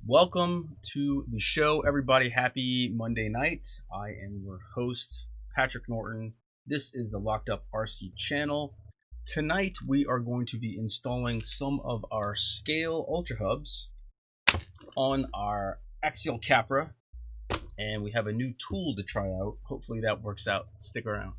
Welcome to the show, everybody. Happy Monday night. I am your host, Patrick Norton. This is the Locked Up RC channel. Tonight, we are going to be installing some of our scale ultra hubs on our axial CAPRA, and we have a new tool to try out. Hopefully that works out. Stick around.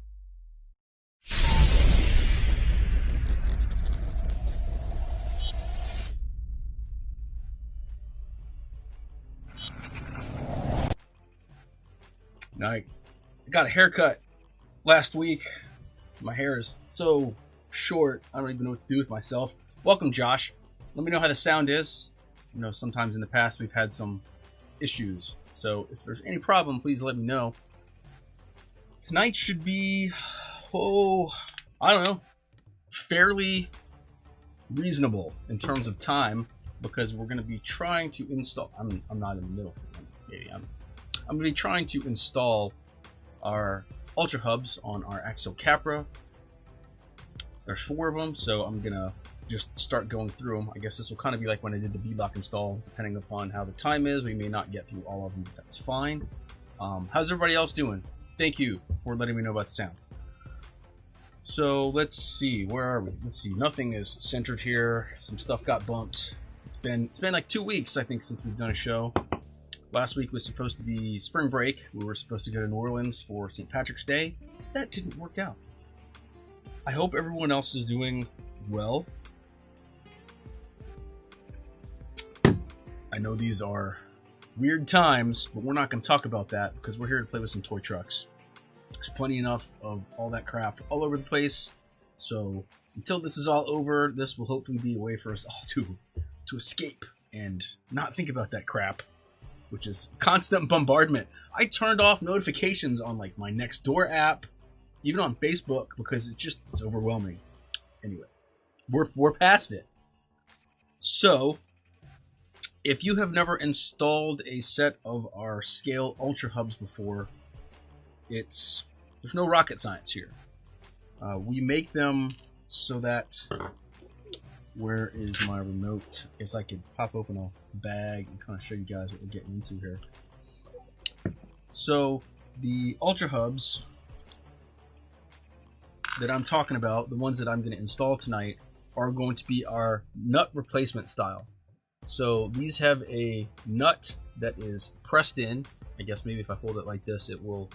Now, I got a haircut last week. My hair is so short, I don't even know what to do with myself. Welcome, Josh. Let me know how the sound is. You know, sometimes in the past we've had some issues. So if there's any problem, please let me know. Tonight should be, I don't know, fairly reasonable in terms of time, because we're going to be trying to install, I'm not in the middle, maybe I'm going to be trying to install our ultra hubs on our axial CAPRA. There's 4 of them, so I'm going to just start going through them. I guess this will kind of be like when I did the B-Lock install, depending upon how the time is. We may not get through all of them, but that's fine. How's everybody else doing? Thank you for letting me know about the sound. So let's see, where are we? Let's see, nothing is centered here. Some stuff got bumped. It's been like 2 weeks, I think, since we've done a show. Last week was supposed to be spring break. We were supposed to go to New Orleans for St. Patrick's Day. That didn't work out. I hope everyone else is doing well. I know these are weird times, but we're not going to talk about that because we're here to play with some toy trucks. There's plenty enough of all that crap all over the place. So until this is all over, this will hopefully be a way for us all to escape and not think about that crap, which is constant bombardment. I turned off notifications on like my Nextdoor app, even on Facebook, because it's overwhelming. Anyway, we're past it. So, if you have never installed a set of our scale ultra hubs before, there's no rocket science here. We make them so that, where is my remote? I guess I could pop open a bag and kind of show you guys what we're getting into here. So the ultra hubs that I'm talking about, the ones that I'm going to install tonight, are going to be our nut replacement style. So these have a nut that is pressed in. I guess maybe if I hold it like this, it will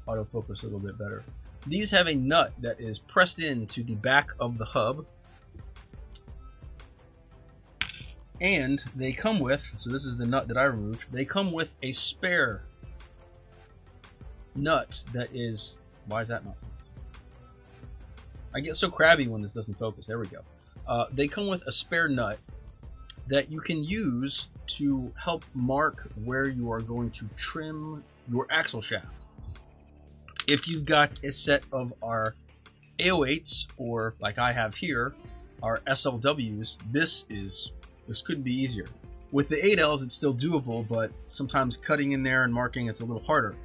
autofocus a little bit better. These have a nut that is pressed into the back of the hub. And they come with, so this is the nut that I removed, they come with a spare nut that is, why is that not focusing? I get so crabby when this doesn't focus. There we go. They come with a spare nut that you can use to help mark where you are going to trim your axle shaft. If you've got a set of our A08s, or like I have here, our SLWs, this couldn't be easier. With the 8Ls, it's still doable, but sometimes cutting in there and marking, it's a little harder.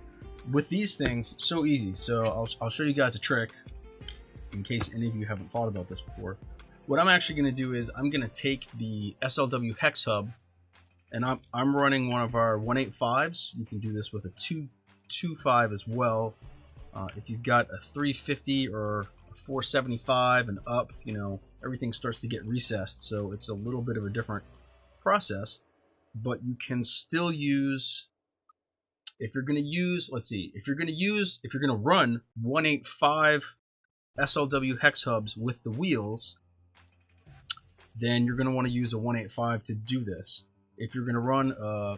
With these things, so easy. So I'll show you guys a trick in case any of you haven't thought about this before. What I'm actually going to do is I'm going to take the SLW hex hub, and I'm running one of our 185s. You can do this with a 225 as well. If you've got a 350 or a 475 and up, you know, everything starts to get recessed, so it's a little bit of a different process. But you can still use, if you're going to use, let's see, if you're going to run 185 SLW hex hubs with the wheels, then you're going to want to use a 185 to do this. If you're going to run a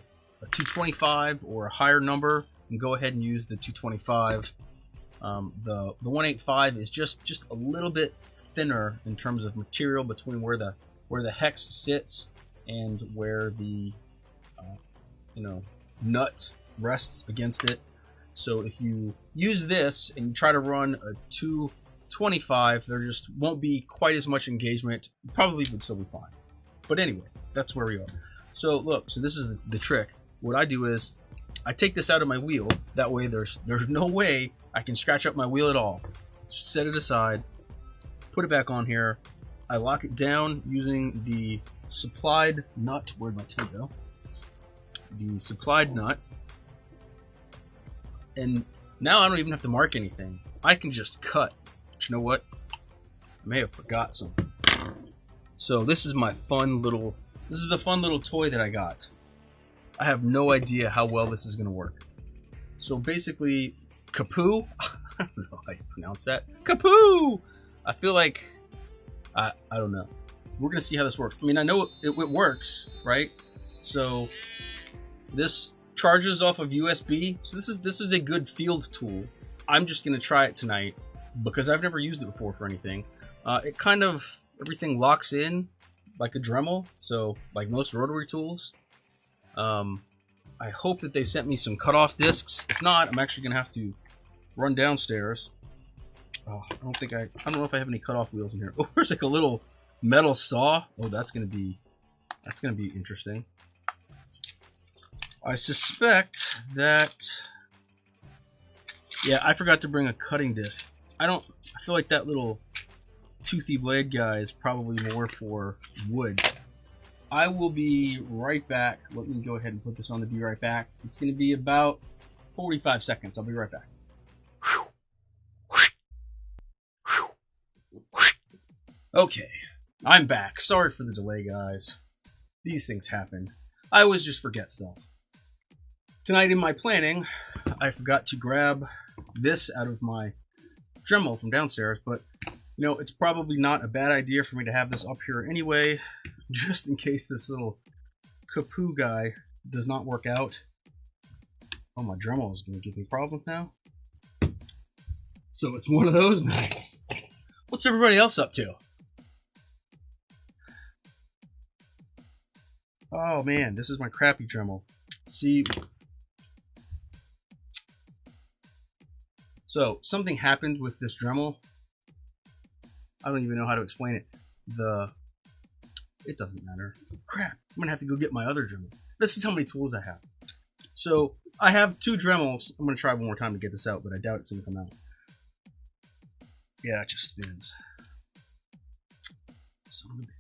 225 or a higher number, then go ahead and use the 225. The 185 is just a little bit thinner in terms of material between where the hex sits and where the nut rests against it. So if you use this and you try to run a 225, there just won't be quite as much engagement. Probably would still be fine. But anyway, that's where we are. So look, so this is the trick. What I do is I take this out of my wheel. That way there's no way I can scratch up my wheel at all. Just set it aside, put it back on here. I lock it down using the supplied nut. Where'd my tape go? the supplied nut. And now I don't even have to mark anything. I can just cut. But you know what? I may have forgot something. So this is my fun little... This is the fun little toy that I got. I have no idea how well this is going to work. So basically, Kapoo? I don't know how you pronounce that. Kapoo! I feel like... I don't know. We're going to see how this works. I mean, I know it works, right? So this charges off of USB. So this is a good field tool. I'm just going to try it tonight because I've never used it before for anything. It kind of... Everything locks in like a Dremel, so like most rotary tools. I hope that they sent me some cutoff discs. If not, I'm actually gonna have to run downstairs. Oh, I don't know if I have any cutoff wheels in here. Oh, there's like a little metal saw. Oh, that's gonna be interesting. I suspect that. Yeah, I forgot to bring a cutting disc. I feel like that little toothy blade guy is probably more for wood. I will be right back. Let me go ahead and put this on the be right back. It's going to be about 45 seconds. I'll be right back. Okay, I'm back. Sorry for the delay, guys. These things happen. I always just forget stuff. Tonight in my planning, I forgot to grab this out of my Dremel from downstairs, but you know, it's probably not a bad idea for me to have this up here anyway, just in case this little Kapoo guy does not work out. Oh, my Dremel is going to give me problems now. So it's one of those nights. What's everybody else up to? Oh man, this is my crappy Dremel. See, so something happened with this Dremel. I don't even know how to explain it. It doesn't matter. Crap, I'm gonna have to go get my other Dremel. This is how many tools I have. So I have two Dremels. I'm gonna try one more time to get this out, but I doubt it's gonna come out. Yeah, it just spins. Son of a bitch.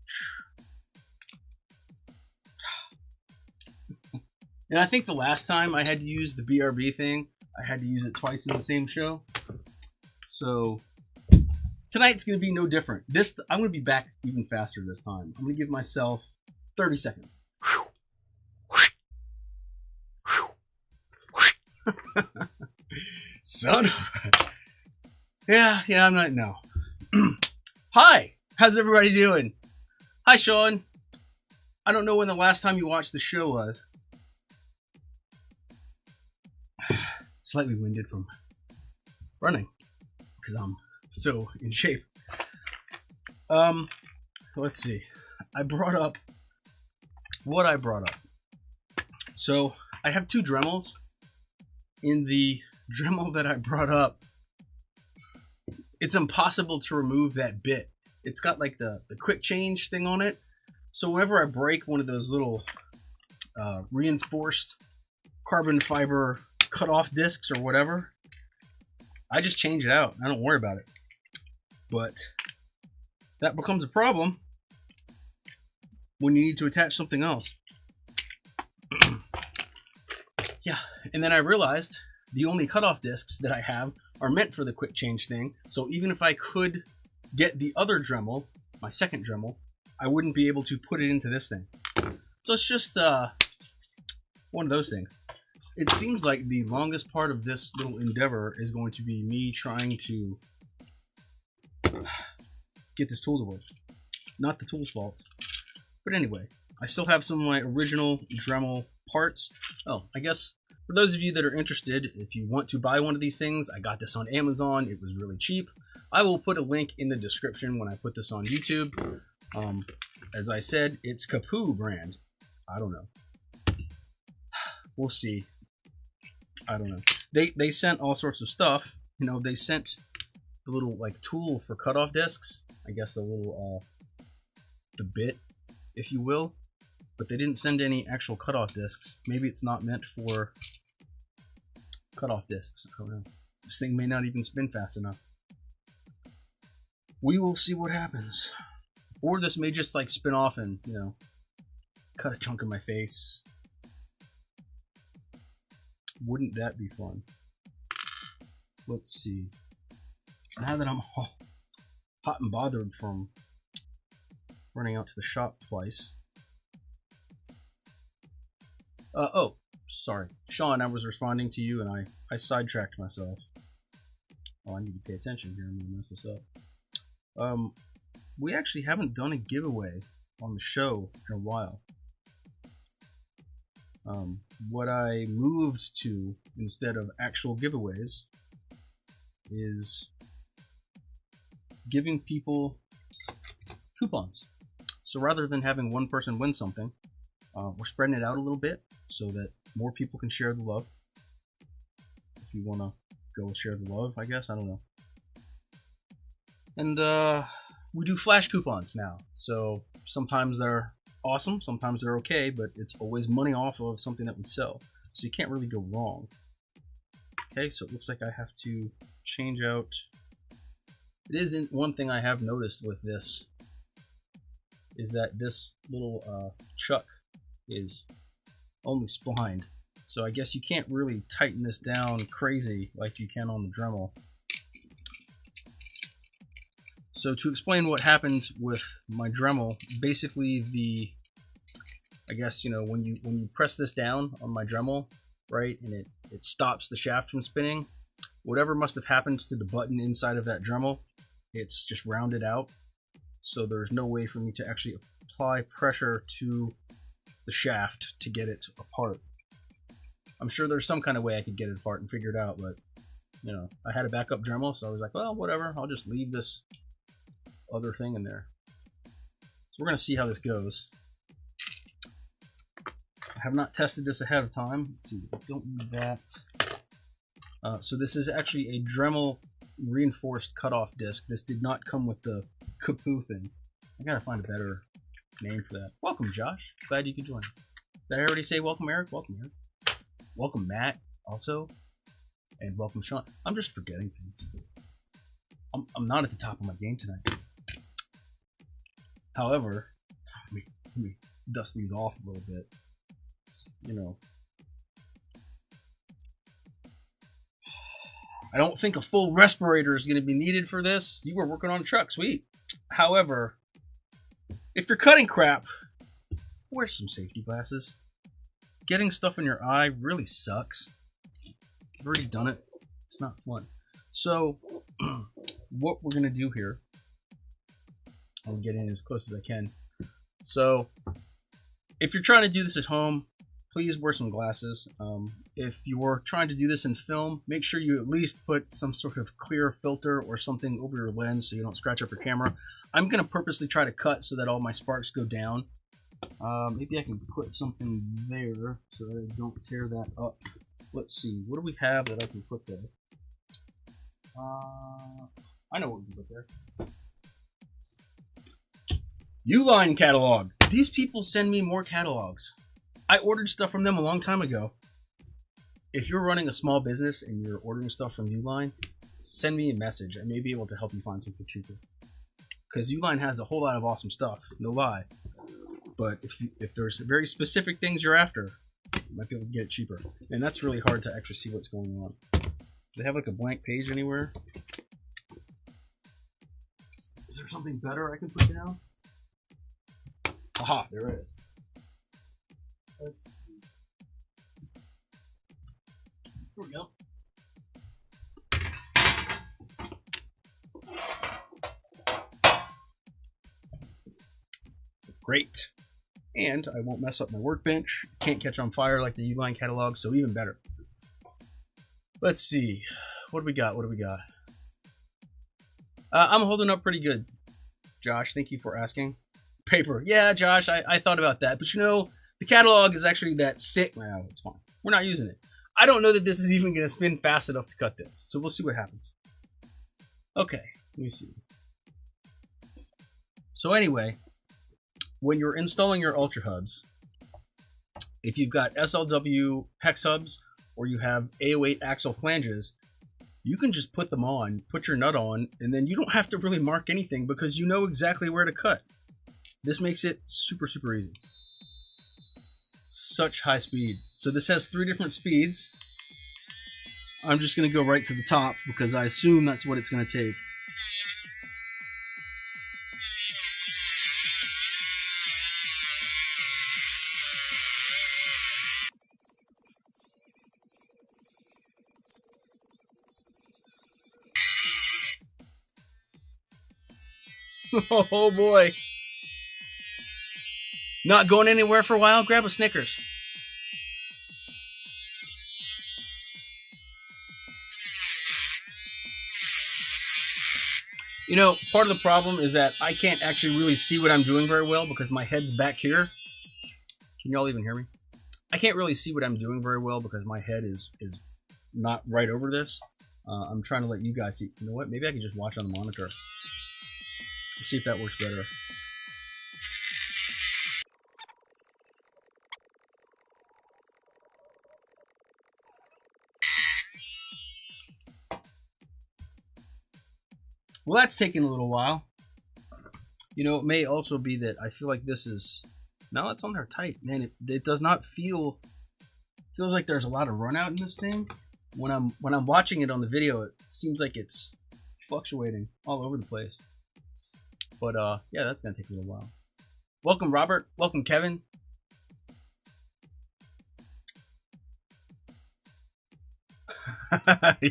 And I think the last time I had to use the BRB thing, I had to use it twice in the same show. So tonight's going to be no different. I'm going to be back even faster this time. I'm going to give myself 30 seconds. Son of a... Yeah, I'm not... No. Hi! How's everybody doing? Hi, Sean. I don't know when the last time you watched the show was. Slightly winded from running because I'm so in shape. Let's see. I brought up what I brought up. So I have two Dremels. In the Dremel that I brought up, it's impossible to remove that bit. It's got like the quick change thing on it. So whenever I break one of those little reinforced carbon fiber cut-off discs or whatever, I just change it out. I don't worry about it. But that becomes a problem when you need to attach something else. Yeah, and then I realized the only cutoff discs that I have are meant for the quick change thing. So even if I could get the other Dremel, my second Dremel, I wouldn't be able to put it into this thing. So it's just one of those things. It seems like the longest part of this little endeavor is going to be me trying to get this tool to work. Not the tool's fault. But anyway, I still have some of my original Dremel parts. Oh, I guess for those of you that are interested, if you want to buy one of these things, I got this on Amazon. It was really cheap. I will put a link in the description when I put this on YouTube. As I said, it's Kapoo brand. I don't know. We'll see. I don't know. They sent all sorts of stuff. You know, they sent the little like tool for cutoff discs. I guess the little the bit, if you will. But they didn't send any actual cutoff discs. Maybe it's not meant for cutoff discs. I don't know. This thing may not even spin fast enough. We will see what happens. Or this may just like spin off and, you know, cut a chunk of my face. Wouldn't that be fun? Let's see. Now that I'm all hot and bothered from running out to the shop twice. Oh, sorry. Sean, I was responding to you and I sidetracked myself. Oh, I need to pay attention here. I'm going to mess this up. We actually haven't done a giveaway on the show in a while. What I moved to instead of actual giveaways is giving people coupons. So rather than having one person win something, we're spreading it out a little bit so that more people can share the love. If you want to go share the love, I guess. I don't know. And we do flash coupons now. So sometimes they're awesome, sometimes they're okay, but it's always money off of something that we sell. So you can't really go wrong. Okay, so it looks like I have to change out. It is one thing I have noticed with this is that this little chuck is only splined. So I guess you can't really tighten this down crazy like you can on the Dremel. So to explain what happens with my Dremel, basically I guess, you know, when you press this down on my Dremel, right, and it stops the shaft from spinning, whatever must have happened to the button inside of that Dremel, it's just rounded out. So there's no way for me to actually apply pressure to the shaft to get it apart. I'm sure there's some kind of way I could get it apart and figure it out, but, you know, I had a backup Dremel, so I was like, well, whatever, I'll just leave this other thing in there. So we're going to see how this goes. I have not tested this ahead of time. Let's see, don't need that. So this is actually a Dremel reinforced cutoff disc. This did not come with the Kapoo thing. I gotta find a better name for that. Welcome, Josh. Glad you could join us. Did I already say welcome, Eric? Welcome, Eric. Welcome, Matt, also. And welcome, Sean. I'm just forgetting things. I'm not at the top of my game tonight. However, let me dust these off a little bit. You know, I don't think a full respirator is going to be needed for this. You were working on a truck, sweet. However, if you're cutting crap, wear some safety glasses. Getting stuff in your eye really sucks. I've already done it. It's not fun. So, what we're going to do here, I'll get in as close as I can. So, if you're trying to do this at home, please wear some glasses. If you're trying to do this in film, make sure you at least put some sort of clear filter or something over your lens so you don't scratch up your camera. I'm going to purposely try to cut so that all my sparks go down. Maybe I can put something there so that I don't tear that up. Let's see, what do we have that I can put there? I know what we can put there. Uline catalog. These people send me more catalogs. I ordered stuff from them a long time ago. If you're running a small business and you're ordering stuff from Uline, send me a message. I may be able to help you find something cheaper. Because Uline has a whole lot of awesome stuff, no lie. But if there's very specific things you're after, you might be able to get it cheaper. And that's really hard to actually see what's going on. Do they have like a blank page anywhere? Is there something better I can put down? Aha, there it is. Let's see. There we go. Great. And I won't mess up my workbench. Can't catch on fire like the Uline catalog, so even better. Let's see. What do we got? What do we got? I'm holding up pretty good, Josh. Thank you for asking. Paper. Yeah, Josh, I thought about that. But you know, the catalog is actually that thick. Well, it's fine. We're not using it. I don't know that this is even going to spin fast enough to cut this. So we'll see what happens. Okay, let me see. So anyway, when you're installing your Ultra hubs, if you've got SLW hex hubs or you have A08 axle flanges, you can just put them on, put your nut on, and then you don't have to really mark anything because you know exactly where to cut. This makes it super, super easy. Such high speed. So this has 3 different speeds. I'm just going to go right to the top because I assume that's what it's going to take. Oh boy. Not going anywhere for a while? Grab a Snickers. You know, part of the problem is that I can't actually really see what I'm doing very well because my head's back here. Can y'all even hear me? I can't really see what I'm doing very well because my head is not right over this. I'm trying to let you guys see. You know what? Maybe I can just watch on the monitor. Let's see if that works better. Well, that's taking a little while. You know, it may also be that I feel like this is... No, it's on there tight. Man, it does not feel... Feels like there's a lot of run out in this thing. When I'm watching it on the video, it seems like it's fluctuating all over the place. But yeah, that's gonna take a little while. Welcome, Robert. Welcome, Kevin.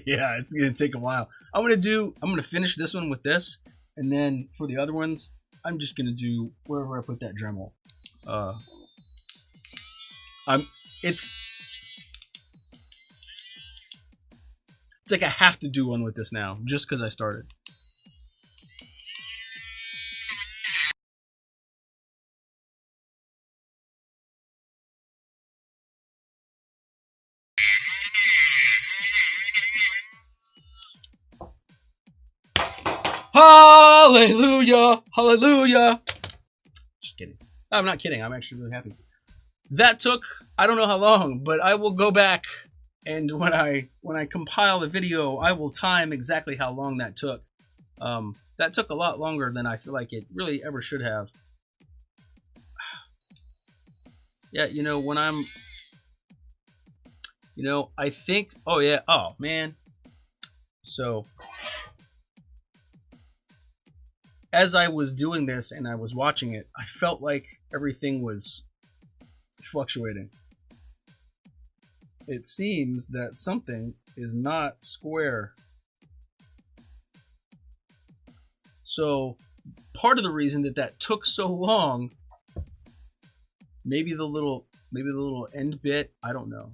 Yeah, it's gonna take a while. I'm gonna finish this one with this, and then for the other ones, I'm just gonna do wherever I put that Dremel. It's like I have to do one with this now, just because I started. Hallelujah! Hallelujah! Just kidding. I'm not kidding. I'm actually really happy. That took, I don't know how long, but I will go back and when I compile the video, I will time exactly how long that took. That took a lot longer than I feel like it really ever should have. Yeah, you know, when I'm... You know, I think... Oh, yeah. Oh, man. So... As I was doing this and I was watching it, I felt like everything was fluctuating. It seems that something is not square. So part of the reason that took so long, maybe the little end bit, I don't know.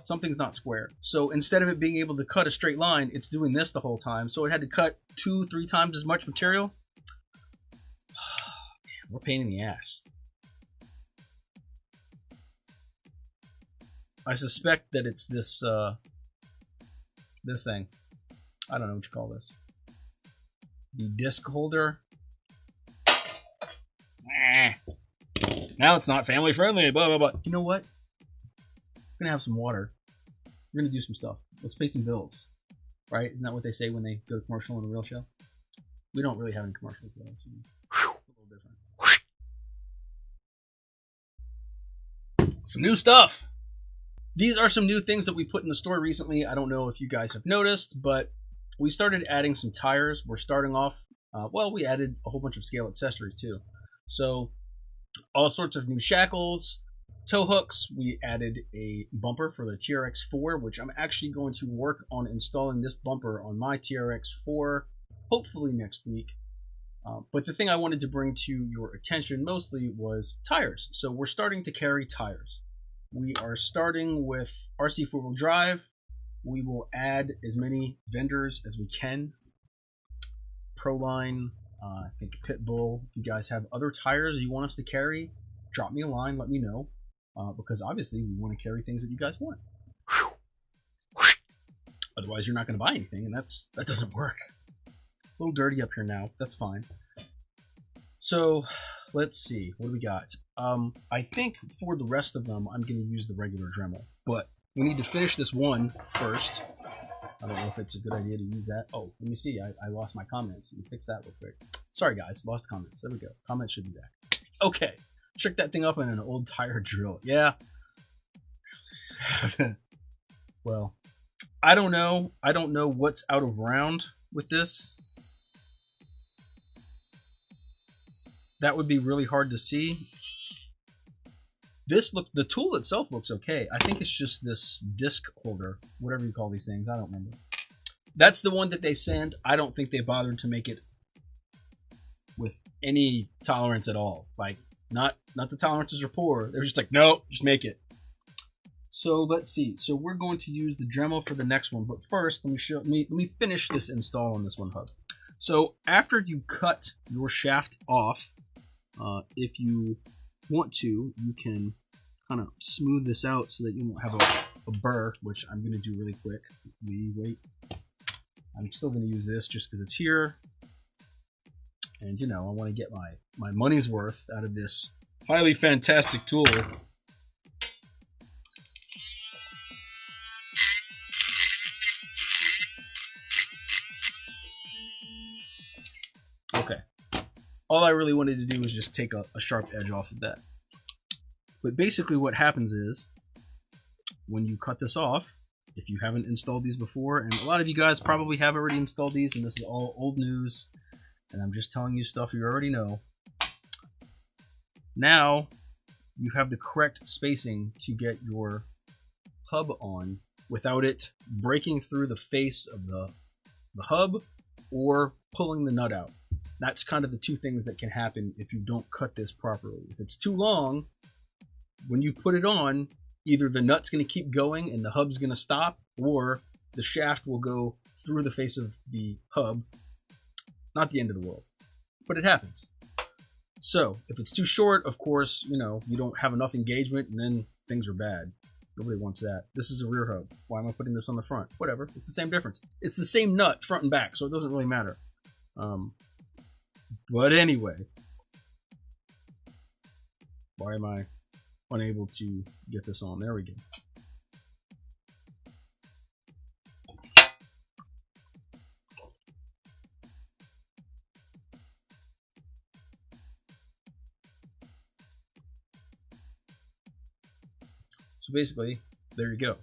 Something's not square. So instead of it being able to cut a straight line, it's doing this the whole time. So it had to cut 2-3 times as much material. We're a pain in the ass. I suspect that it's this this thing. I don't know what you call this. The disc holder. Now it's not family friendly. Blah blah blah. You know what? We're gonna have some water. We're gonna do some stuff. Let's pay some bills. Right? Isn't that what they say when they go to commercial in a real show? We don't really have any commercials though. So it's a little different. Some new stuff. These are some new things that we put in the store recently. I don't know if you guys have noticed, but we started adding some tires. We're starting off, well, we added a whole bunch of scale accessories too. So all sorts of new shackles, tow hooks. We added a bumper for the TRX4, which I'm actually going to work on installing this bumper on my TRX4, hopefully next week. But the thing I wanted to bring to your attention mostly was tires. So we're starting to carry tires. We are starting with RC four-wheel drive. We will add as many vendors as we can. Proline, I think Pitbull. If you guys have other tires you want us to carry, drop me a line, let me know. Because obviously we want to carry things that you guys want. Otherwise you're not going to buy anything, and that doesn't work. A little dirty up here now. That's fine. So, let's see. What do we got? I think for the rest of them, I'm going to use the regular Dremel. But we need to finish this one first. I don't know if it's a good idea to use that. Oh, let me see. I lost my comments. Let me fix that real quick. Sorry, guys. Lost comments. There we go. Comments should be back. Okay. Check that thing up in an old tire drill. Yeah. Well, I don't know. I don't know what's out of round with this. That would be really hard to see. The tool itself looks okay. I think it's just this disc holder, whatever you call these things. I don't remember. That's the one that they sent. I don't think they bothered to make it with any tolerance at all. Like, not the tolerances are poor. They're just like, no, just make it. So let's see. So we're going to use the Dremel for the next one, but first let me finish this install on this one hub. So after you cut your shaft off, if you want to, you can kind of smooth this out so that you won't have a burr, which I'm going to do really quick. Wait. I'm still going to use this just because it's here. And, you know, I want to get my money's worth out of this highly fantastic tool. Okay. All I really wanted to do was just take a sharp edge off of that. But basically what happens is, when you cut this off, if you haven't installed these before, and a lot of you guys probably have already installed these, and this is all old news, and I'm just telling you stuff you already know. Now, you have the correct spacing to get your hub on without it breaking through the face of the hub or pulling the nut out. That's kind of the two things that can happen if you don't cut this properly. If it's too long, when you put it on, either the nut's going to keep going and the hub's going to stop, or the shaft will go through the face of the hub. Not the end of the world, but it happens. So if it's too short, of course, you know, you don't have enough engagement and then things are bad. Nobody wants that. This is a rear hub. Why am I putting this on the front? Whatever. It's the same difference. It's the same nut, front and back, so it doesn't really matter. But anyway, why am I unable to get this on? There we go. So basically, there you go.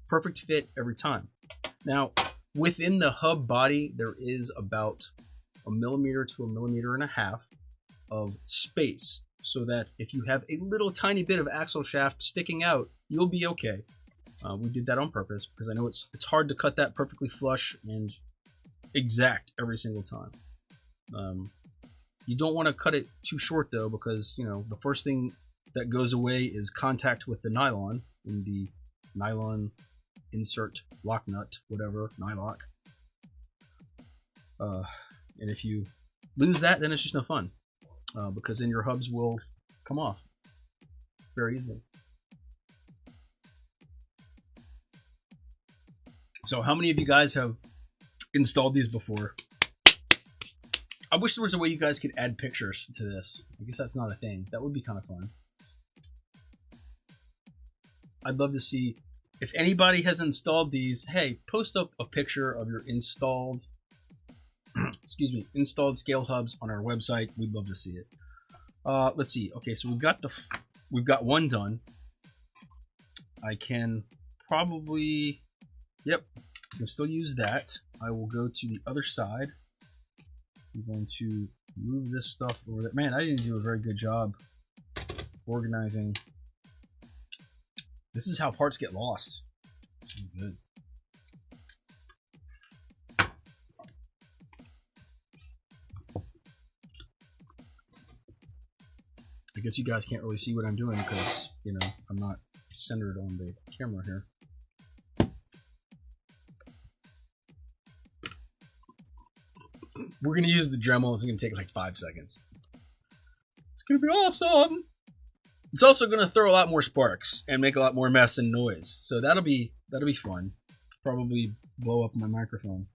Perfect fit every time. Now, within the hub body, there is about 1 millimeter to 1.5 millimeters of space, so that if you have a little tiny bit of axle shaft sticking out, you'll be okay. We did that on purpose because I know it's hard to cut that perfectly flush and exact every single time. You don't want to cut it too short though, because you know the first thing that goes away is contact with the nylon in the nylon insert lock nut, whatever, nylock. And if you lose that, then it's just no fun, because then your hubs will come off very easily. So how many of you guys have installed these before? I wish there was a way you guys could add pictures to this. I guess that's not a thing. That would be kind of fun. I'd love to see if anybody has installed these. Hey, post up a picture of your installed installed scale hubs on our website. We'd love to see it. Let's see. Okay, so we've got one done. I can probably, yep, I can still use that. I will go to the other side. I'm going to move this stuff over there. Man, I didn't do a very good job organizing. This is how parts get lost. This is good. I guess you guys can't really see what I'm doing because, you know, I'm not centered on the camera here. We're going to use the Dremel. It's going to take like 5 seconds. It's going to be awesome. It's also going to throw a lot more sparks and make a lot more mess and noise. So that'll be fun. Probably blow up my microphone.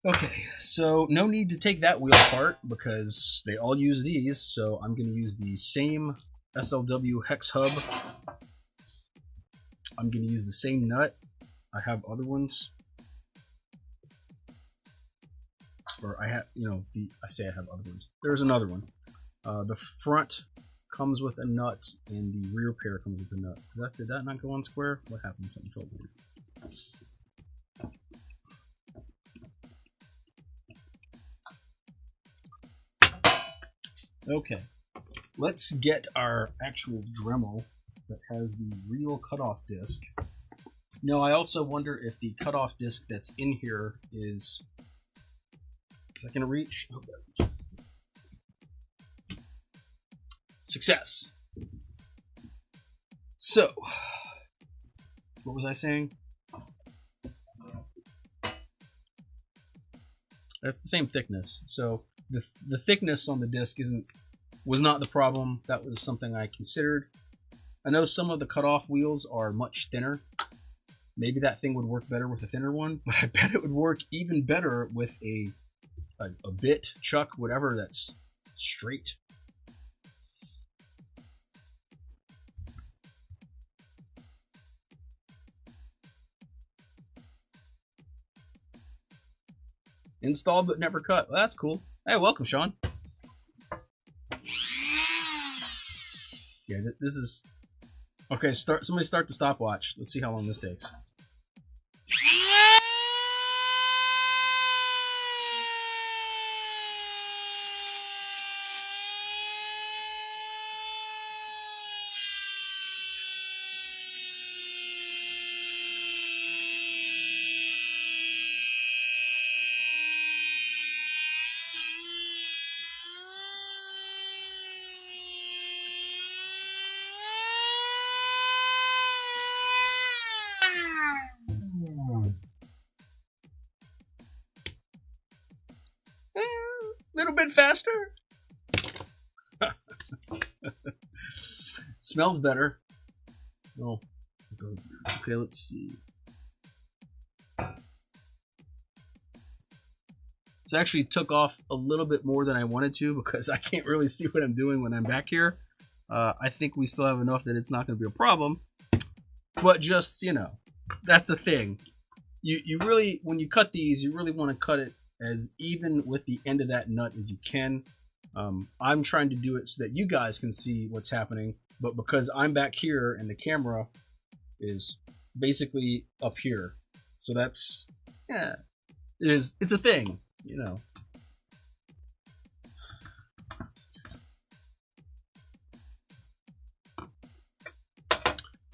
Okay, so no need to take that wheel apart because they all use these. So I'm going to use the same SLW hex hub. I'm going to use the same nut. I have other ones. Or I have, you know, I say I have other ones. There's another one. The front comes with a nut, and the rear pair comes with a nut. Did that not go on square? What happened? Something felt weird. Okay, let's get our actual Dremel that has the real cutoff disc. No, I also wonder if the cutoff disc that's in here is that going to reach? I hope that reaches. Success. So, what was I saying? That's the same thickness. So the thickness on the disc was not the problem. That was something I considered. I know some of the cutoff wheels are much thinner. Maybe that thing would work better with a thinner one, but I bet it would work even better with a bit, chuck, whatever that's straight. Installed but never cut. Well, that's cool. Hey, welcome, Sean. Yeah, this is... Okay, somebody start the stopwatch. Let's see how long this takes. Little bit faster. Smells better. Oh, okay. Let's see. So I actually took off a little bit more than I wanted to because I can't really see what I'm doing when I'm back here. I think we still have enough that it's not going to be a problem. But just, you know, that's the thing. You really, when you cut these, you really want to cut it as even with the end of that nut as you can. I'm trying to do it so that you guys can see what's happening, but because I'm back here and the camera is basically up here, so that's, yeah, it's a thing, you know.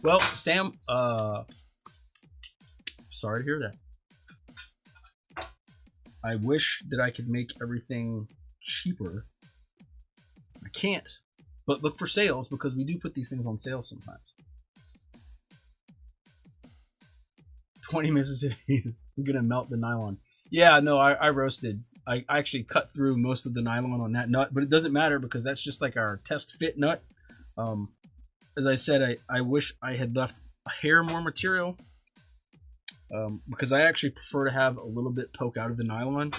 Well, Sam, sorry to hear that. I wish that I could make everything cheaper. I can't. But look for sales, because we do put these things on sale sometimes. 20 Mississippi's gonna melt the nylon. Yeah, no, I roasted. I actually cut through most of the nylon on that nut, but it doesn't matter because that's just like our test fit nut. As I said, I wish I had left a hair more material. Because I actually prefer to have a little bit poke out of the nylon.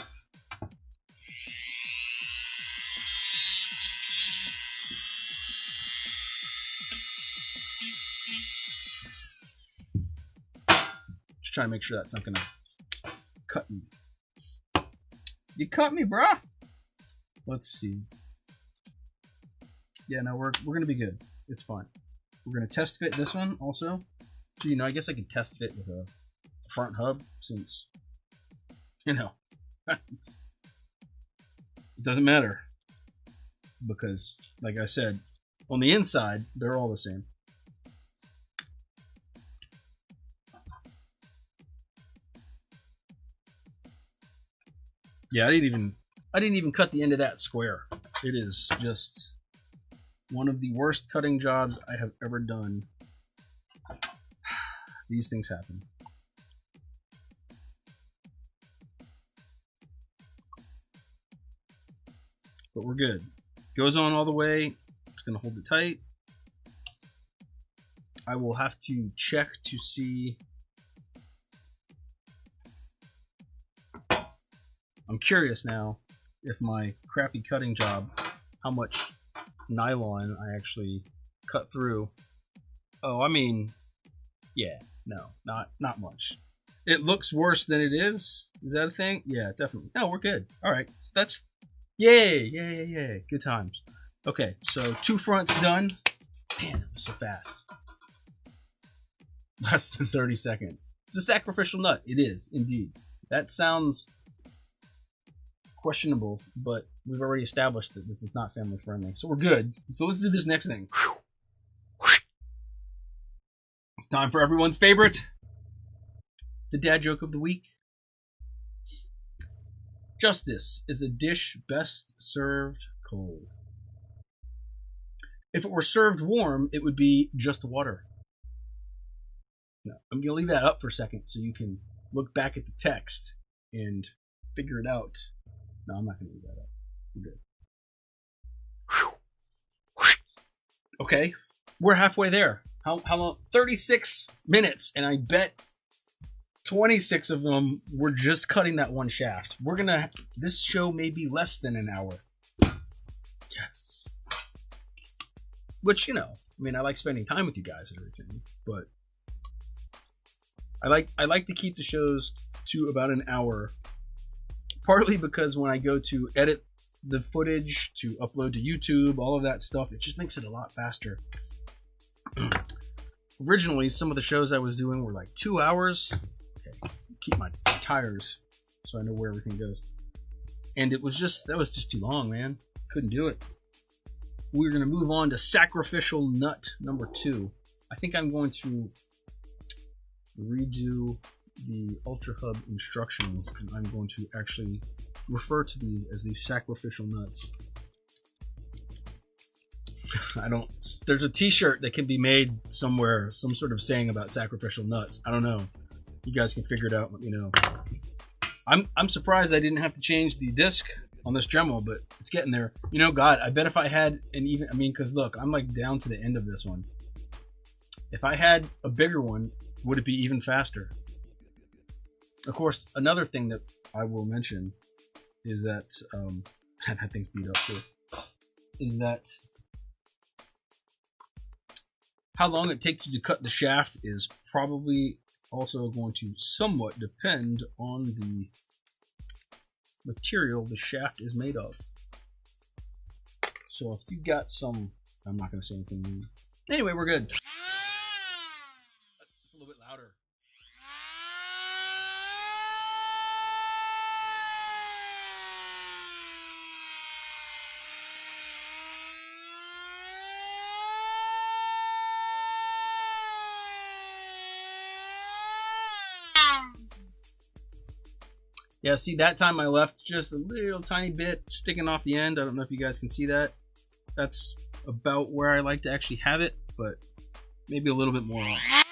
Just trying to make sure that's not gonna cut me. You cut me, bruh. Let's see. Yeah, no, we're gonna be good. It's fine. We're gonna test fit this one also. So, you know, I guess I could test fit with a front hub, since, you know, it doesn't matter, because like I said, on the inside they're all the same. Yeah, I didn't even cut the end of that square. It is just one of the worst cutting jobs I have ever done. These things happen. But we're good. Goes on all the way. It's going to hold it tight. I will have to check to see. I'm curious now if my crappy cutting job, how much nylon I actually cut through. Oh, I mean, yeah, no, not much. It looks worse than it is. Is that a thing? Yeah, definitely. No, we're good. All right, so that's. Yay! Good times. Okay, so 2 fronts done. Man, that was so fast. Less than 30 seconds. It's a sacrificial nut. It is, indeed. That sounds questionable, but we've already established that this is not family friendly. So we're good. So let's do this next thing. It's time for everyone's favorite. The dad joke of the week. Justice is a dish best served cold. If it were served warm, it would be just water. No, I'm going to leave that up for a second so you can look back at the text and figure it out. No, I'm not going to leave that up. We're good. Okay, we're halfway there. How long? 36 minutes, and I bet 26 of them were just cutting that one shaft. This show may be less than an hour. Yes. Which, I like spending time with you guys and everything, but I like to keep the shows to about an hour, partly because when I go to edit the footage to upload to YouTube, all of that stuff, it just makes it a lot faster. Originally, some of the shows I was doing were like 2 hours. Okay, keep my tires so I know where everything goes. And that was just too long, man. Couldn't do it. We're going to move on to sacrificial nut number 2. I think I'm going to redo the Ultra Hub instructions, and I'm going to actually refer to these as the sacrificial nuts. There's a t-shirt that can be made somewhere, some sort of saying about sacrificial nuts. I don't know. You guys can figure it out, let me know. I'm surprised I didn't have to change the disc on this Dremel, but it's getting there. God, I bet if I had because look, I'm like down to the end of this one. If I had a bigger one, would it be even faster? Of course, another thing that I will mention is that, that thing's beat up too, is that how long it takes you to cut the shaft is probably also going to somewhat depend on the material the shaft is made of. So if you got some, I'm not going to say anything new. Anyway, we're good. It's a little bit louder. Yeah, see, that time I left just a little tiny bit sticking off the end. I don't know if you guys can see that. That's about where I like to actually have it, but maybe a little bit more off.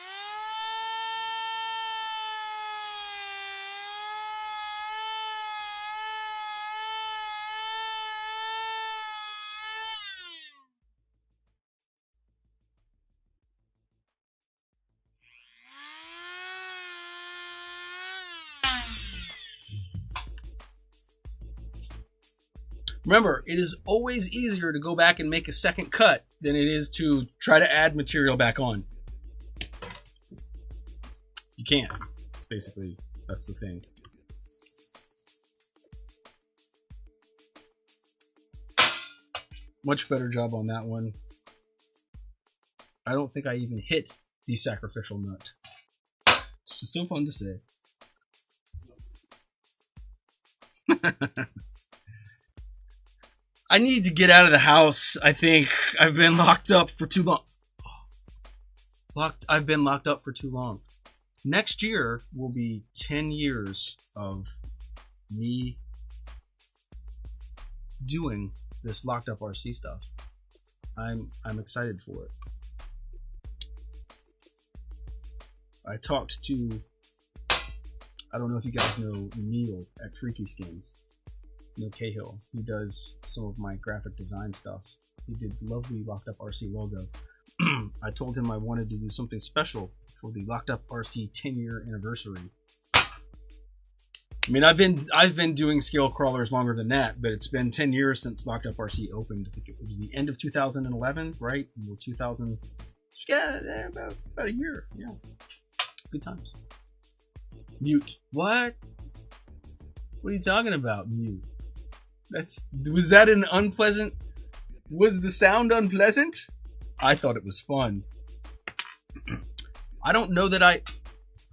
Remember, it is always easier to go back and make a second cut than it is to try to add material back on. You can't. It's basically, that's the thing. Much better job on that one. I don't think I even hit the sacrificial nut. It's just so fun to say. I need to get out of the house. I think I've been locked up for too long. I've been locked up for too long. Next year will be 10 years of me doing this locked up RC stuff. I'm excited for it. I talked to, I don't know if you guys know Neil at Freaky Skins. Neil Cahill. He does some of my graphic design stuff. He did lovely Locked Up RC logo. I told him I wanted to do something special for the Locked Up RC 10-year anniversary. I mean, I've been doing scale crawlers longer than that, but it's been 10 years since Locked Up RC opened. I think it was the end of 2011, right? Well, 2000, yeah, about a year. Yeah, good times. Mute. What? What are you talking about? Mute. Was that an unpleasant Was the sound unpleasant? I thought it was fun. I don't know that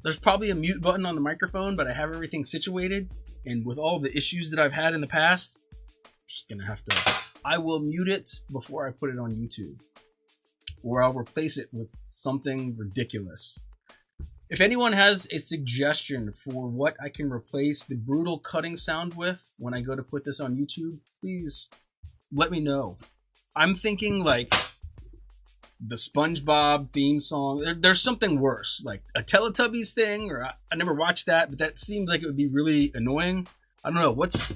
there's probably a mute button on the microphone, but I have everything situated. And with all the issues that I've had in the past, I'm just gonna have to, I will mute it before I put it on YouTube. Or I'll replace it with something ridiculous. If anyone has a suggestion for what I can replace the brutal cutting sound with when I go to put this on YouTube, please let me know. I'm thinking like the SpongeBob theme song. There's something worse, like a Teletubbies thing, or I never watched that, but that seems like it would be really annoying. I don't know, what's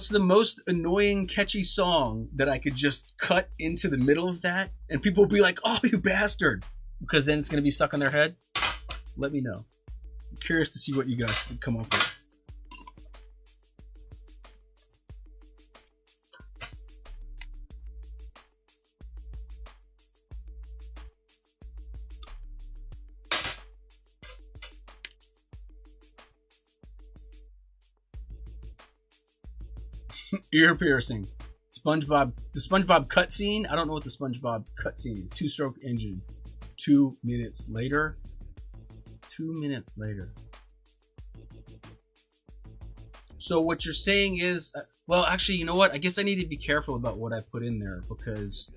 the most annoying catchy song that I could just cut into the middle of that and people will be like, oh, you bastard, because then it's going to be stuck on their head? Let me know. I'm curious to see what you guys come up with. Ear piercing. SpongeBob. The SpongeBob cutscene. I don't know what the SpongeBob cutscene is. 2-stroke engine. 2 minutes later. 2 minutes later. So what you're saying is, well, actually, you know what? I guess I need to be careful about what I put in there, because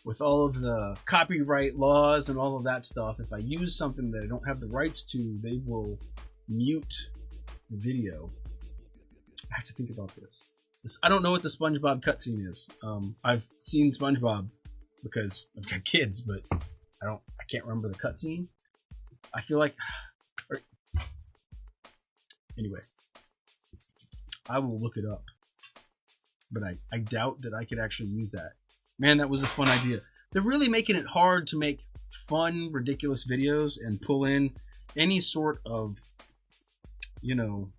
with all of the copyright laws and all of that stuff, if I use something that I don't have the rights to, they will mute the video. I have to think about this. I don't know what the SpongeBob cutscene is. I've seen SpongeBob because I've got kids, but I can't remember the cutscene. I feel like, anyway, I will look it up, but I doubt that I could actually use that. Man, that was a fun idea. They're really making it hard to make fun, ridiculous videos and pull in any sort of, you know,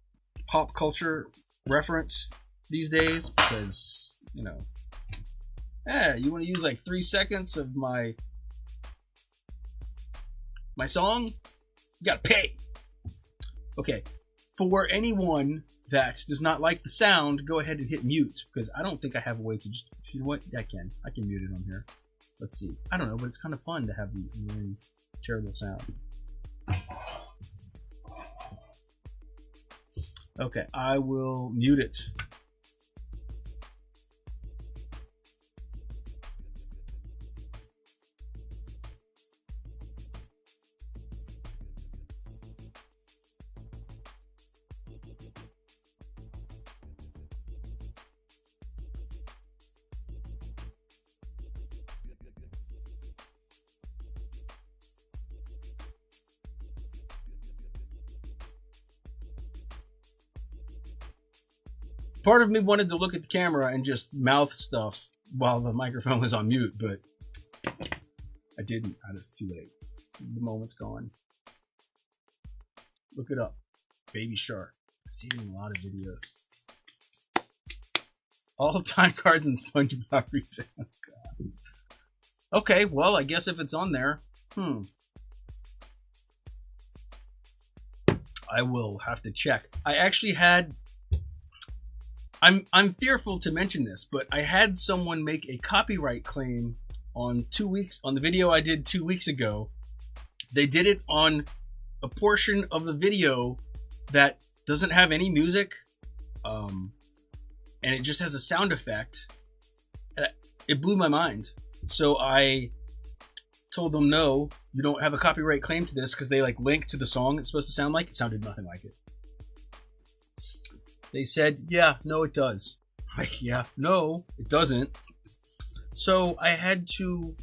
pop culture reference these days, because, you know, you want to use like 3 seconds of my song? You gotta pay. Okay, for anyone that does not like the sound, go ahead and hit mute, because I don't think I have a way to just, you know what, I can mute it on here. Let's see. I don't know, but it's kind of fun to have the annoying, terrible sound. Okay, I will mute it. Part of me wanted to look at the camera and just mouth stuff while the microphone was on mute, but I didn't. It's too late. The moment's gone. Look it up. Baby Shark. I've seen it in a lot of videos. All time cards and SpongeBob retail. Oh, God. Okay, well, I guess if it's on there, I will have to check. I actually had... I'm fearful to mention this, but I had someone make a copyright claim on the video I did 2 weeks ago. They did it on a portion of the video that doesn't have any music, and it just has a sound effect. It blew my mind. So I told them, no, you don't have a copyright claim to this, because they like linked to the song it's supposed to sound like. It sounded nothing like it. They said, yeah, no, it does. Like, yeah, no, it doesn't. So I had to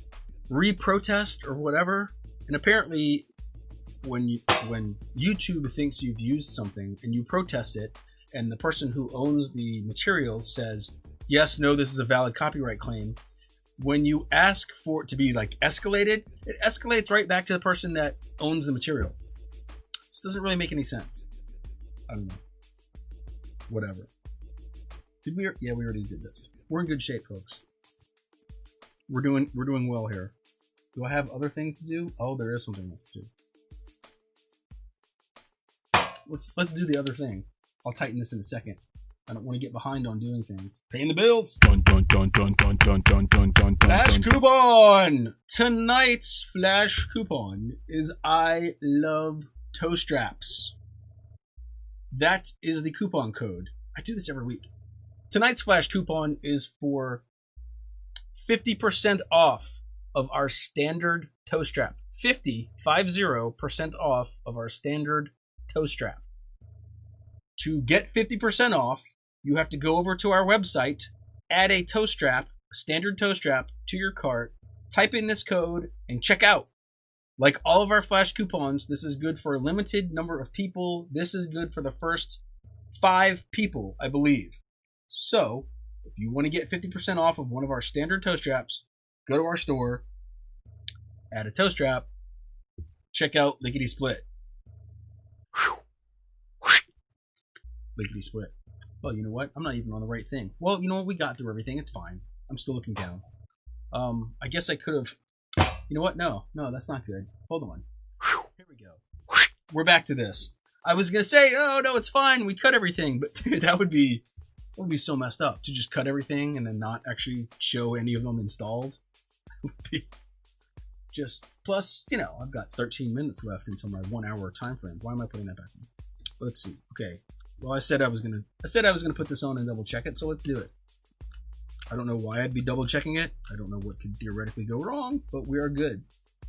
re-protest or whatever. And apparently, when YouTube thinks you've used something and you protest it, and the person who owns the material says, yes, no, this is a valid copyright claim, when you ask for it to be like escalated, it escalates right back to the person that owns the material. This doesn't really make any sense. I don't know. Whatever. Did we? Yeah, we already did this. We're in good shape, folks. We're doing well here. Do I have other things to do? Oh, there is something else to do. Let's do the other thing. I'll tighten this in a second. I don't want to get behind on doing things. Paying the bills. Dun dun dun dun dun dun dun dun dun. Flash coupon! Tonight's flash coupon is I love toe straps. That is the coupon code. I do this every week. Tonight's flash coupon is for 50% off of our standard toe strap. 50% off of our standard toe strap. To get 50% off, you have to go over to our website, add a toe strap, a standard toe strap, to your cart, type in this code, and check out. Like all of our flash coupons, this is good for a limited number of people. This is good for the first 5 people, I believe. So, if you want to get 50% off of one of our standard toe straps, go to our store, add a toe strap, check out Lickety Split. Lickety Split. Well, you know what? I'm not even on the right thing. Well, you know what? We got through everything. It's fine. I'm still looking down. I guess I could have... You know what? No, that's not good. Hold on. Here we go. We're back to this. I was going to say, oh, no, it's fine. We cut everything. But dude, that would be so messed up to just cut everything and then not actually show any of them installed. Just, plus, you know, I've got 13 minutes left until my 1 hour time frame. Why am I putting that back in? Let's see. Okay. Well, I said I was gonna put this on and double check it, so let's do it. I don't know why I'd be double checking it. I don't know what could theoretically go wrong, but we are good.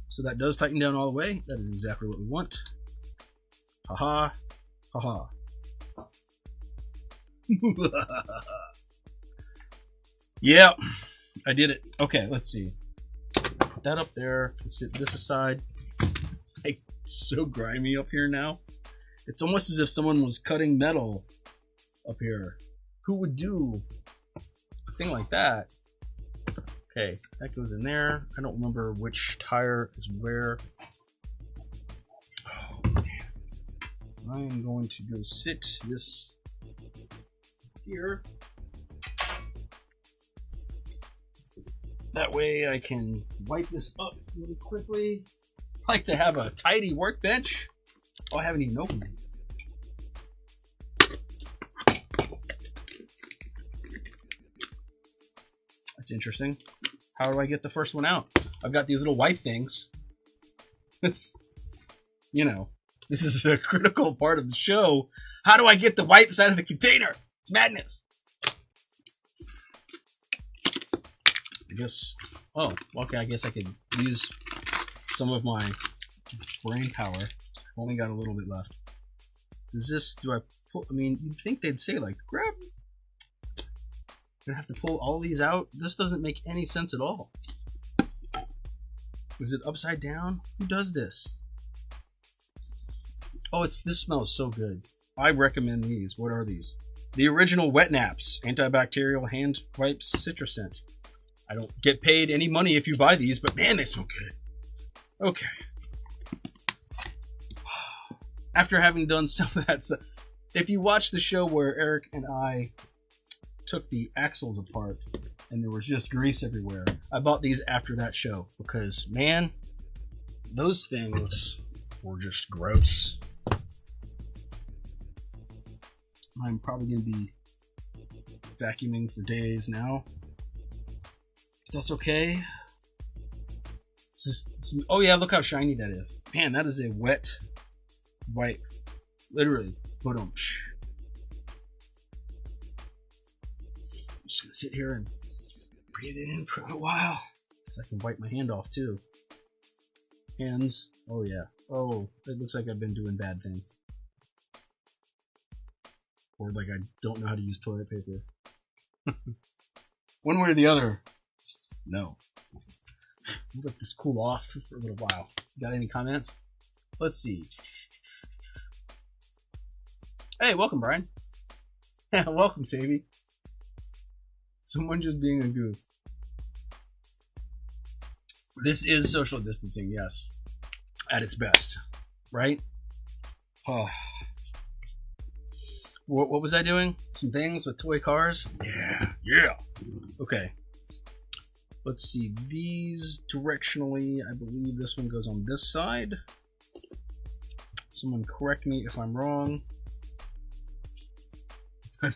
So that does tighten down all the way. That is exactly what we want. Haha. Haha. Yeah, I did it. Okay, let's see. Put that up there. Let's sit this aside. It's like so grimy up here now. It's almost as if someone was cutting metal up here. Who would do a thing like that? Okay, that goes in there. I don't remember which tire is where. Oh, man. I am going to go sit this here. That way I can wipe this up really quickly. I like to have a tidy workbench. Oh, I haven't even opened these. That's interesting. How do I get the first one out? I've got these little white things. This, you know, this is a critical part of the show. How do I get the wipes out of the container? It's madness. I guess, oh, okay, I guess I could use some of my brain power. Only got a little bit left. Does this, do I pull, I mean, you'd think they'd say, like, grab. I'm gonna have to pull all these out. This doesn't make any sense at all. Is it upside down? Who does this? Oh, this smells so good. I recommend these. What are these? The original Wet Naps, antibacterial hand wipes, citrus scent. I don't get paid any money if you buy these, but man, they smell good. Okay. After having done some of that stuff, if you watch the show where Eric and I took the axles apart and there was just grease everywhere, I bought these after that show because, man, those things were just gross. I'm probably going to be vacuuming for days now. That's okay. Oh yeah, look how shiny that is. Man, that is a wet wipe. Literally. I'm just gonna sit here and breathe it in for a while. So I can wipe my hand off too. Hands. Oh yeah. Oh, it looks like I've been doing bad things. Or like I don't know how to use toilet paper. One way or the other. No. Let this cool off for a little while. Got any comments? Let's see. Hey, welcome, Brian. Welcome, Tavy. Someone just being a goof. This is social distancing, yes. At its best. Right? Oh. What was I doing? Some things with toy cars? Yeah. Okay. Let's see. These directionally, I believe this one goes on this side. Someone correct me if I'm wrong.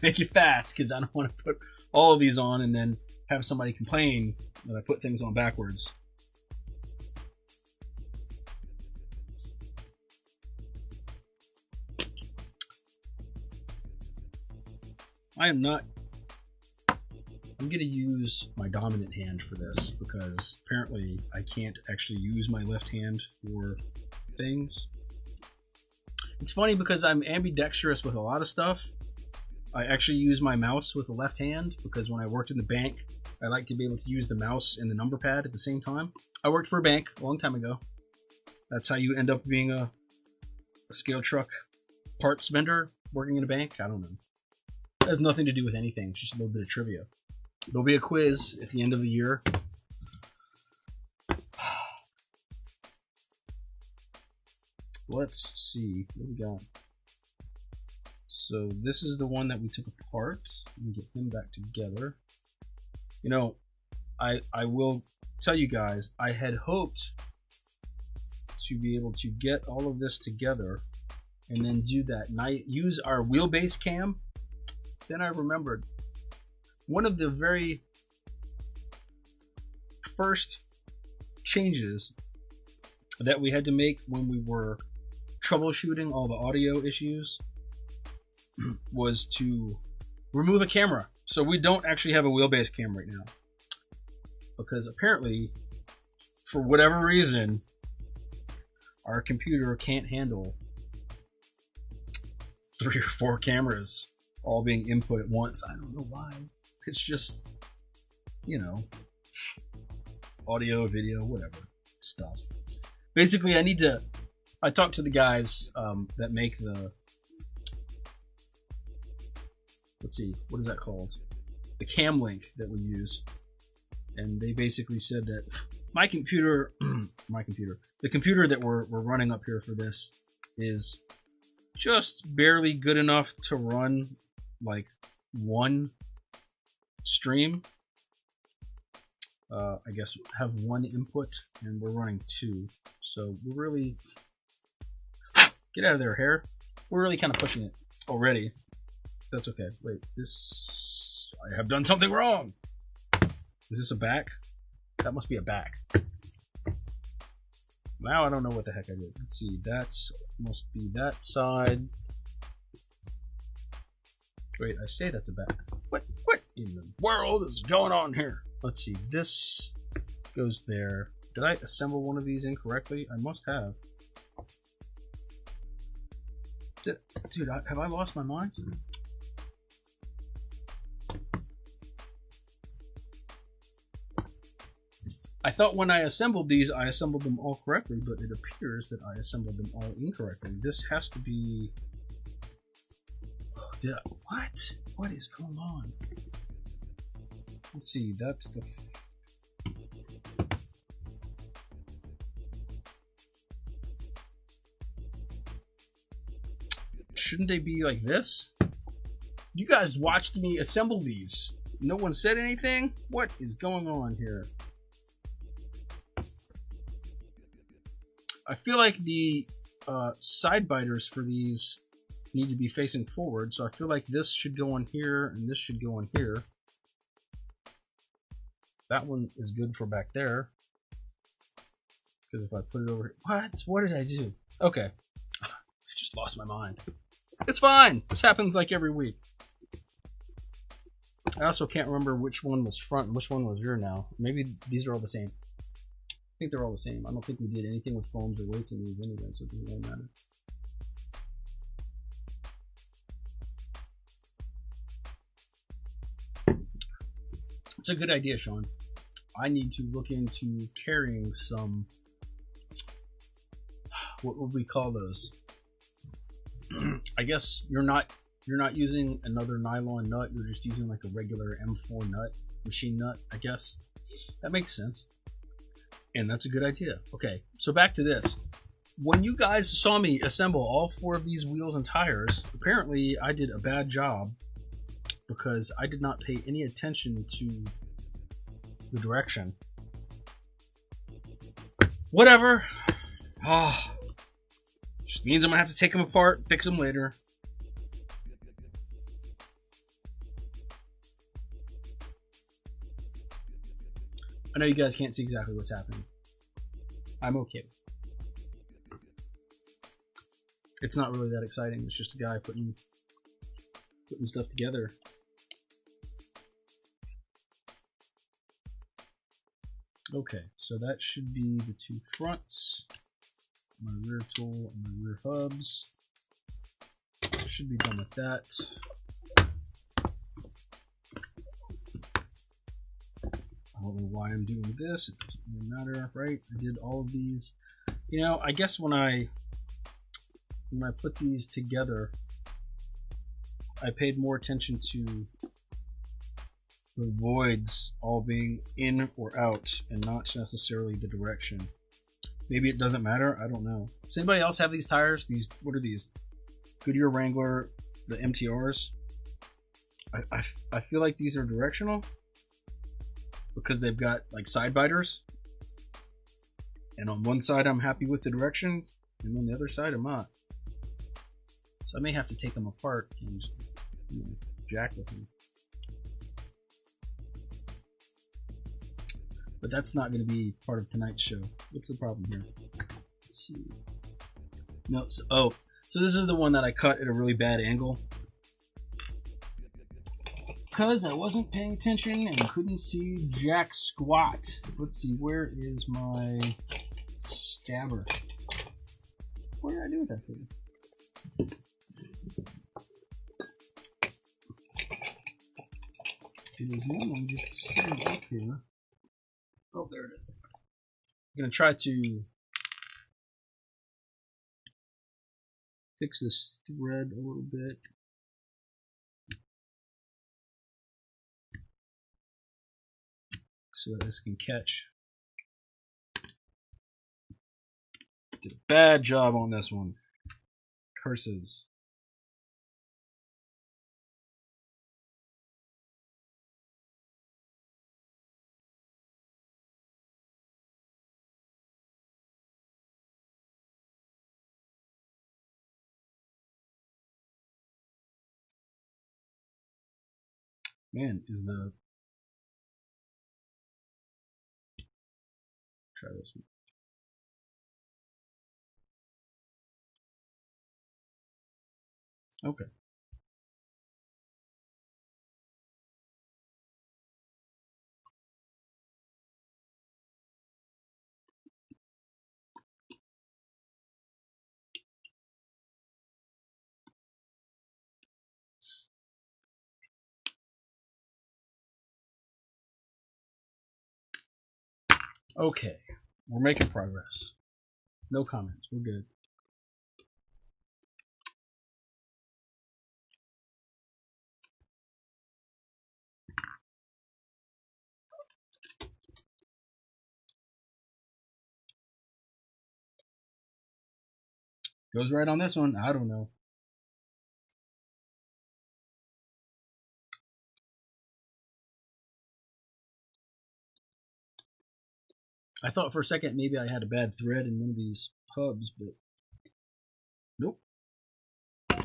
Make it fast, because I don't want to put all of these on and then have somebody complain that I put things on backwards. I'm going to use my dominant hand for this, because apparently I can't actually use my left hand for things. It's funny because I'm ambidextrous with a lot of stuff. I actually use my mouse with the left hand because when I worked in the bank, I like to be able to use the mouse and the number pad at the same time. I worked for a bank a long time ago. That's how you end up being a scale truck parts vendor working in a bank. I don't know. It has nothing to do with anything. It's just a little bit of trivia. There'll be a quiz at the end of the year. Let's see what we got. So this is the one that we took apart. Let me get him back together. You know, I will tell you guys, I had hoped to be able to get all of this together and then do that. And I use our wheelbase cam. Then I remembered one of the very first changes that we had to make when we were troubleshooting all the audio issues was to remove a camera. So we don't actually have a wheelbase cam right now, because apparently, for whatever reason, our computer can't handle 3 or 4 cameras all being input at once. I don't know why. It's just, you know, audio, video, whatever stuff. Basically, I talked to the guys that make the, let's see, what is that called? The cam link that we use. And they basically said that the computer that we're running up here for this is just barely good enough to run like one stream. I guess have one input, and we're running 2. So we're really, get out of there, hair. We're really kind of pushing it already. That's okay. Wait, this, I have done something wrong. Is this a back? That must be a back. Now I don't know what the heck I did. Let's see, that's must be that side. Wait, I say that's a back. What in the world is going on here? Let's see, this goes there. Did I assemble one of these incorrectly? I must have. Dude, have I lost my mind? I thought when I assembled these, I assembled them all correctly, but it appears that I assembled them all incorrectly. This has to be... What? What is going on? Let's see, that's the... Shouldn't they be like this? You guys watched me assemble these. No one said anything? What is going on here? I feel like the side biters for these need to be facing forward, so I feel like this should go on here and this should go on here. That one is good for back there, because if I put it over here, what did I do? Okay, I just lost my mind. It's fine. This happens like every week. I also can't remember which one was front and which one was rear now. Maybe these are all the same. I think they're all the same. I don't think we did anything with foams or weights in these anyway, so it doesn't really matter. It's a good idea, Sean. I need to look into carrying some, what would we call those? I guess you're not using another nylon nut, you're just using like a regular M4 nut, machine nut, I guess. That makes sense. And that's a good idea. Okay, so back to this. When you guys saw me assemble all 4 of these wheels and tires, apparently I did a bad job because I did not pay any attention to the direction. Whatever. Just means I'm gonna have to take them apart, fix them later. I know you guys can't see exactly what's happening. I'm okay. It's not really that exciting. It's just a guy putting stuff together. Okay, so that should be the two fronts, my rear tool, and my rear hubs. Should be done with that. I don't know why I'm doing this. It doesn't really matter, right? I did all of these. You know, I guess when I put these together, I paid more attention to the voids all being in or out and not necessarily the direction. Maybe it doesn't matter. I don't know. Does anybody else have these tires? These, what are these? Goodyear Wrangler, the MTRs. I feel like these are directional because they've got like side biters. And on one side I'm happy with the direction, and on the other side I'm not. So I may have to take them apart and just, you know, jack with them. But that's not going to be part of tonight's show. What's the problem here? Let's see. No, so this is the one that I cut at a really bad angle. Because I wasn't paying attention and couldn't see jack squat. Let's see, where is my stabber? What did I do with that thing? There's one just sitting up here. Oh, there it is. I'm going to try to fix this thread a little bit. So that this can catch. Did a bad job on this one. Curses. Man, is the... Try this one. Okay. Okay, we're making progress. No comments, we're good. Goes right on this one, I don't know. I thought for a second maybe I had a bad thread in one of these hubs, but nope.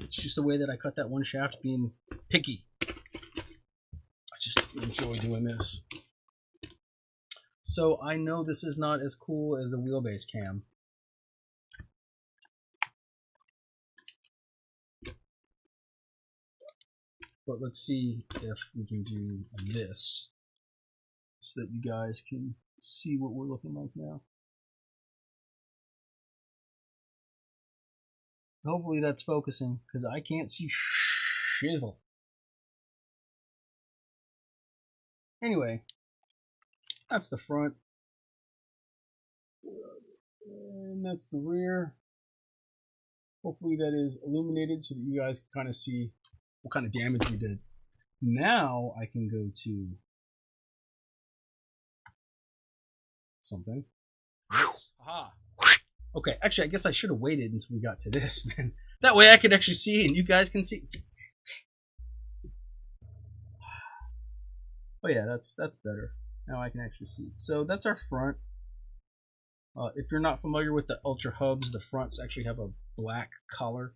It's just the way that I cut that one shaft, being picky. I just enjoy doing this. So I know this is not as cool as the wheelbase cam. But let's see if we can do this so that you guys can see what we're looking like now. Hopefully that's focusing, because I can't see shizzle. Anyway, that's the front. And that's the rear. Hopefully that is illuminated so that you guys can kind of see what kind of damage we did. Now I can go to something. Aha. Okay, actually I guess I should have waited until we got to this then. That way I could actually see and you guys can see. Oh yeah, that's better. Now I can actually see. So that's our front. If you're not familiar with the Ultra hubs, the fronts actually have a black collar.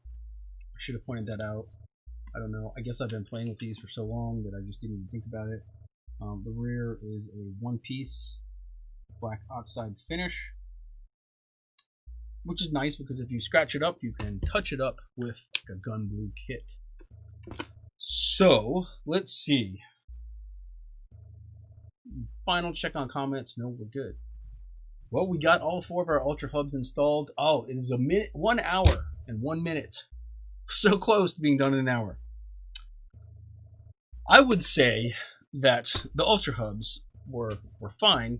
I should have pointed that out. I don't know. I guess I've been playing with these for so long that I just didn't even think about it. The rear is a one piece. black oxide finish, which is nice because if you scratch it up, you can touch it up with like a gun blue kit. So let's see. Final check on comments. No, we're good. Well, we got all 4 of our Ultra hubs installed. Oh, it is 1 hour and 1 minute. So close to being done in an hour. I would say that the Ultra hubs were fine.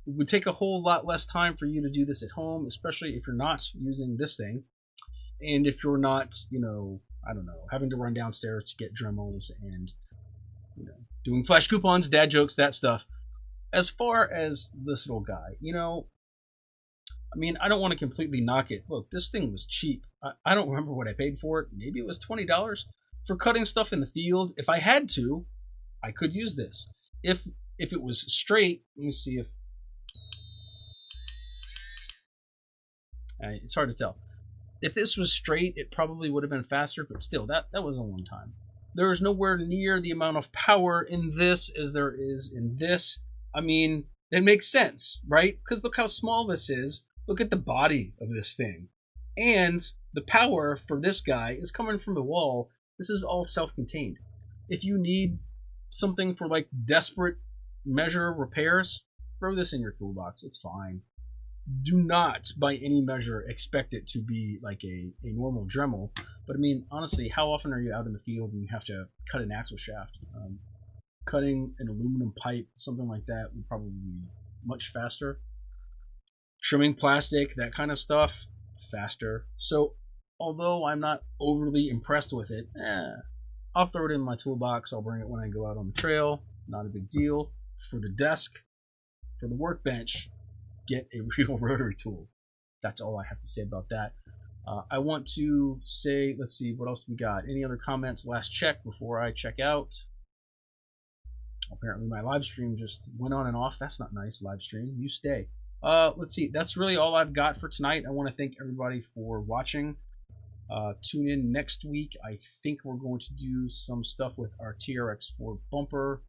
It would take a whole lot less time for you to do this at home, especially if you're not using this thing. And if you're not, I don't know, having to run downstairs to get Dremels and, doing flash coupons, dad jokes, that stuff. As far as this little guy, I don't want to completely knock it. Look, this thing was cheap. I don't remember what I paid for it. Maybe it was $20 for cutting stuff in the field. If I had to, I could use this. If it was straight, let me see if... it's hard to tell. If this was straight, it probably would have been faster, but still, that was a long time. There is nowhere near the amount of power in this as there is in this. It makes sense, right? Because look how small this is. Look at the body of this thing. And the power for this guy is coming from the wall. This is all self-contained. If you need something for like desperate measure repairs, throw this in your toolbox. It's fine. Do not, by any measure, expect it to be like a normal Dremel. But honestly, how often are you out in the field and you have to cut an axle shaft? Cutting an aluminum pipe, something like that, would probably be much faster. Trimming plastic, that kind of stuff, faster. So, although I'm not overly impressed with it, I'll throw it in my toolbox. I'll bring it when I go out on the trail. Not a big deal. For the desk, for the workbench, get a real rotary tool. That's all I have to say about that. I want to say, let's see, what else do we got? Any other comments? Last check before I check out. Apparently my live stream just went on and off. That's not nice, live stream. You stay. Let's see. That's really all I've got for tonight. I want to thank everybody for watching. Tune in next week. I think we're going to do some stuff with our TRX4 bumper.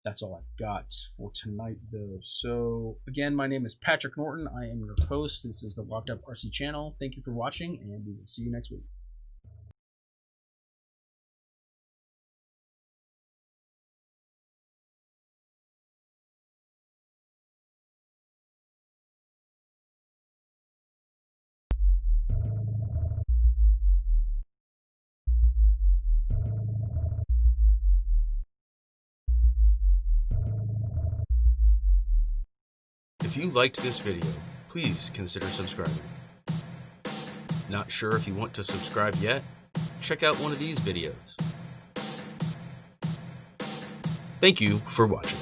That's all I've got for tonight, though. So, again, my name is Patrick Norton. I am your host. This is the Locked Up RC channel. Thank you for watching, and we will see you next week. If you liked this video, please consider subscribing. Not sure if you want to subscribe yet? Check out one of these videos. Thank you for watching.